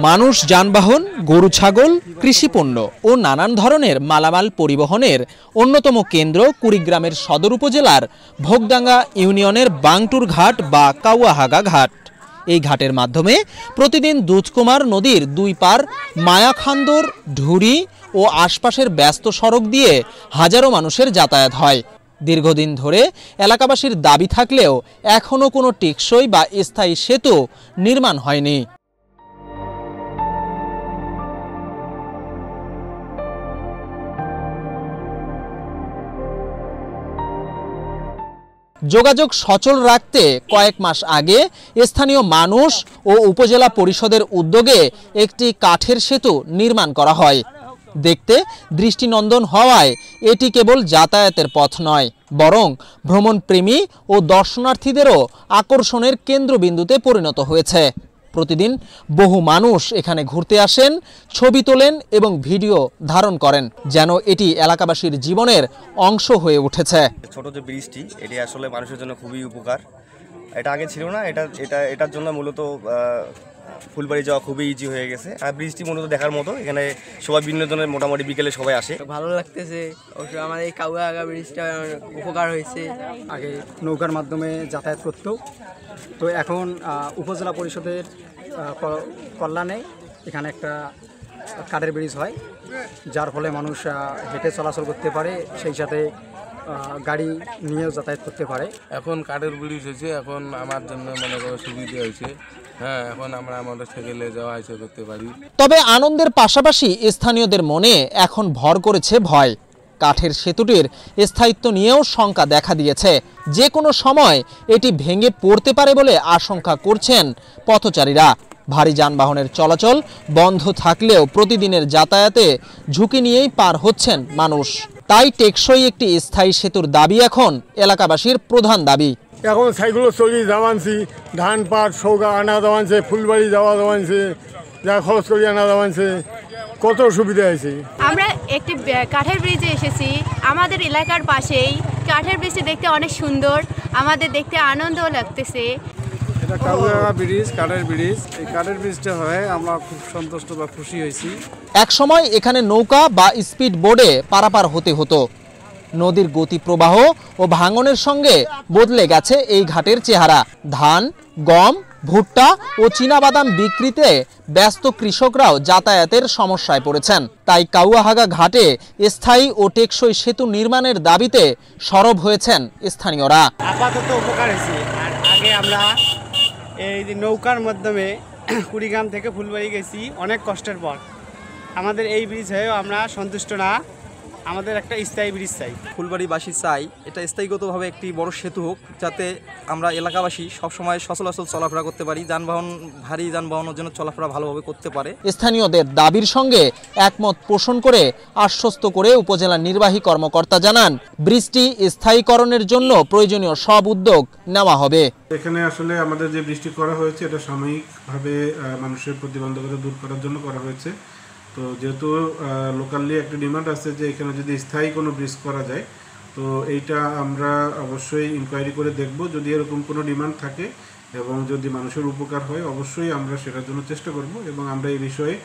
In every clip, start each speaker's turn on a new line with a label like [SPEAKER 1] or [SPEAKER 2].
[SPEAKER 1] মানুষ, যানবাহন, গরু ছাগল, কৃষিপণ্য ও নানান ধরনের মালামাল পরিবহনের অন্যতম কেন্দ্র কুড়িগ্রামের সদর উপজেলার ভোগডাঙ্গা ইউনিয়নের বাংটুর ঘাট বা কাউয়াহাগা ঘাট। এই ঘাটের মাধ্যমে প্রতিদিন দুধকুমার নদীর দুই পার মায়াখান্দর, ঢুরি ও আশপাশের ব্যস্ত সড়ক দিয়ে হাজারো মানুষের যাতায়াত হয়। দীর্ঘদিন ধরে এলাকাবাসীর দাবি থাকলেও এখনও কোনো টেকসই বা স্থায়ী সেতু নির্মাণ হয়নি। যোগাযোগ সচল রাখতে কয়েক মাস আগে স্থানীয় মানুষ ও উপজেলা পরিষদের উদ্যোগে একটি কাঠের সেতু নির্মাণ করা হয়। দেখতে দৃষ্টিনন্দন হওয়ায় এটি কেবল যাতায়াতের পথ নয়, বরং ভ্রমণপ্রেমী ও দর্শনার্থীদেরও আকর্ষণের কেন্দ্রবিন্দুতে পরিণত হয়েছে। প্রতিদিন বহু মানুষ এখানে ঘুরতে আসেন, ছবি তোলেন এবং ভিডিও ধারণ করেন, যেন এটি এলাকাবাসীর জীবনের অংশ হয়ে উঠেছে।
[SPEAKER 2] ছোট যে ব্রিজটি, এটি আসলে মানুষের জন্য খুবই উপকার। এটা আগে ছিল না, এটার জন্য মূলত ফুলবাড়ি যাওয়া খুবই ইজি হয়ে গেছে। আর ব্রিজটি মূলত দেখার মতো, এখানে সবাই বিনোদনের মোটামুটি বিকেলে সবাই আসে।
[SPEAKER 3] ভালো লাগতেছে। অবশ্যই আমার এই কাউয়াহাগা ব্রিজটা উপকার হয়েছে।
[SPEAKER 4] আগে নৌকার মাধ্যমে যাতায়াত করতো, তো এখন উপজেলা পরিষদের কল্যাণে এখানে একটা কাঠের ব্রিজ হয়, যার ফলে মানুষ হেঁটে চলাচল করতে পারে, সেই সাথে গাড়ি নিয়েও যাতায়াত করতে পারে।
[SPEAKER 5] এখন কাঠের ব্রিজ হয়েছে, এখন আমার জন্য মনে করো সুবিধা হয়েছে। হ্যাঁ, এখন আমরা মোটরসাইকেলে যাওয়া আসা করতে পারি।
[SPEAKER 1] তবে আনন্দের পাশাপাশি স্থানীয়দের মনে এখন ভর করেছে ভয়। কাঠের সেতুটির স্থায়িত্ব নিয়েও শঙ্কা দেখা দিয়েছে। যে কোনো সময় এটি ভেঙে পড়তে পারে বলে আশঙ্কা করছেন পথচারীরা। ভারী যানবাহনের চলাচল বন্ধ থাকলেও প্রতিদিনের যাতায়াতে ঝুঁকি নিয়েই পার হচ্ছেন মানুষ। তাই টেকসই একটি স্থায়ী সেতুর দাবি এখন এলাকাবাসীর প্রধান দাবি।
[SPEAKER 6] এখন সাইকেল চলি যাওয়ানছি, ধান পাট সৌগা আনা যাওয়ানছে, ফুলবাড়ি যাওয়া যাওয়ানছে, যা খরচ করি আনা যাওয়ানছে, কত সুবিধা হয়েছে।
[SPEAKER 7] আমরা একটি কাঠের ব্রিজে এসেছি, আমাদের এলাকার পাশেই। কাঠের ব্রিজটি দেখতে অনেক সুন্দর, আমাদের দেখতে আনন্দ লাগতেছে।
[SPEAKER 8] এটা কাউয়াহাগা ব্রিজ, কাঠের ব্রিজ। এই কাঠের ব্রিজটা হয়ে আমরা খুব সন্তুষ্ট বা খুশি হয়েছি।
[SPEAKER 1] এক সময় এখানে নৌকা বা স্পিড বোর্ডে পারাপার হতে হতো। নদীর গতি প্রবাহ ও ভাঙনের সঙ্গে বদলে গেছে এই ঘাটের চেহারা। ধান, গম, ভুট্টা ও চীনাবাদাম বিক্রিতে ব্যস্ত কৃষকরাও যাতায়াতের সমস্যায় পড়েছেন। তাই কাউয়াহাগা ঘাটে স্থায়ী ও টেকসই সেতু নির্মাণের দাবিতে সরব হয়েছেন স্থানীয়রা।
[SPEAKER 3] আপাতত উপকার হয়েছে। আর আগে আমরা এই যে নৌকার মাধ্যমে কুড়িগ্রাম থেকে ফুলবাড়ি গেছি অনেক কষ্টের পর। আমাদের এই ব্রিজ হয়েও আমরা সন্তুষ্ট না, আমাদের একটা স্থায়ী ব্রিজ চাই।
[SPEAKER 2] ফুলবাড়িবাসী চাই এটা স্থায়ীগতভাবে একটি বড় সেতু হোক, যাতে আমরা এলাকাবাসী সবসময় সচলাচল চলাফেরা করতে পারি, ভারী যানবাহনের জন্য চলাফেরা ভালোভাবে করতে পারে।
[SPEAKER 1] স্থানীয়দের দাবির সঙ্গে একমত পোষণ করে আশ্বস্ত করে উপজেলা নির্বাহী কর্মকর্তা জানান, ব্রিজটি স্থায়ীকরণের জন্য প্রয়োজনীয় সব উদ্যোগ নেওয়া হবে।
[SPEAKER 9] এখানে আসলে আমাদের যে ব্রিজটি করা হয়েছে, এটা সাময়িকভাবে মানুষের প্রতিবন্ধকতা দূর করার জন্য করা হয়েছে। তো যেহেতু লোকালি একটা ডিমান্ড আছে যে এখানে যদি স্থায়ী কোনো ব্রিজ করা যায়, তো এইটা আমরা অবশ্যই ইনকোয়ারি করে দেখব। যদি এরকম কোনো ডিমান্ড থাকে এবং যদি মানুষের উপকার হয়, অবশ্যই আমরা সেটার জন্য চেষ্টা করব এবং আমরা এই বিষয়ে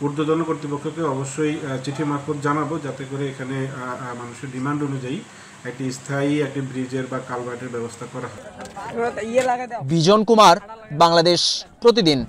[SPEAKER 9] ঊর্ধ্বতন কর্তৃপক্ষকে অবশ্যই চিঠি মারফত জানাবো, যাতে করে এখানে মানুষের ডিমান্ড অনুযায়ী একটি স্থায়ী একটি ব্রিজের বা কালভার্টের ব্যবস্থা করা হয়।
[SPEAKER 1] বিজন কুমার, বাংলাদেশ প্রতিদিন।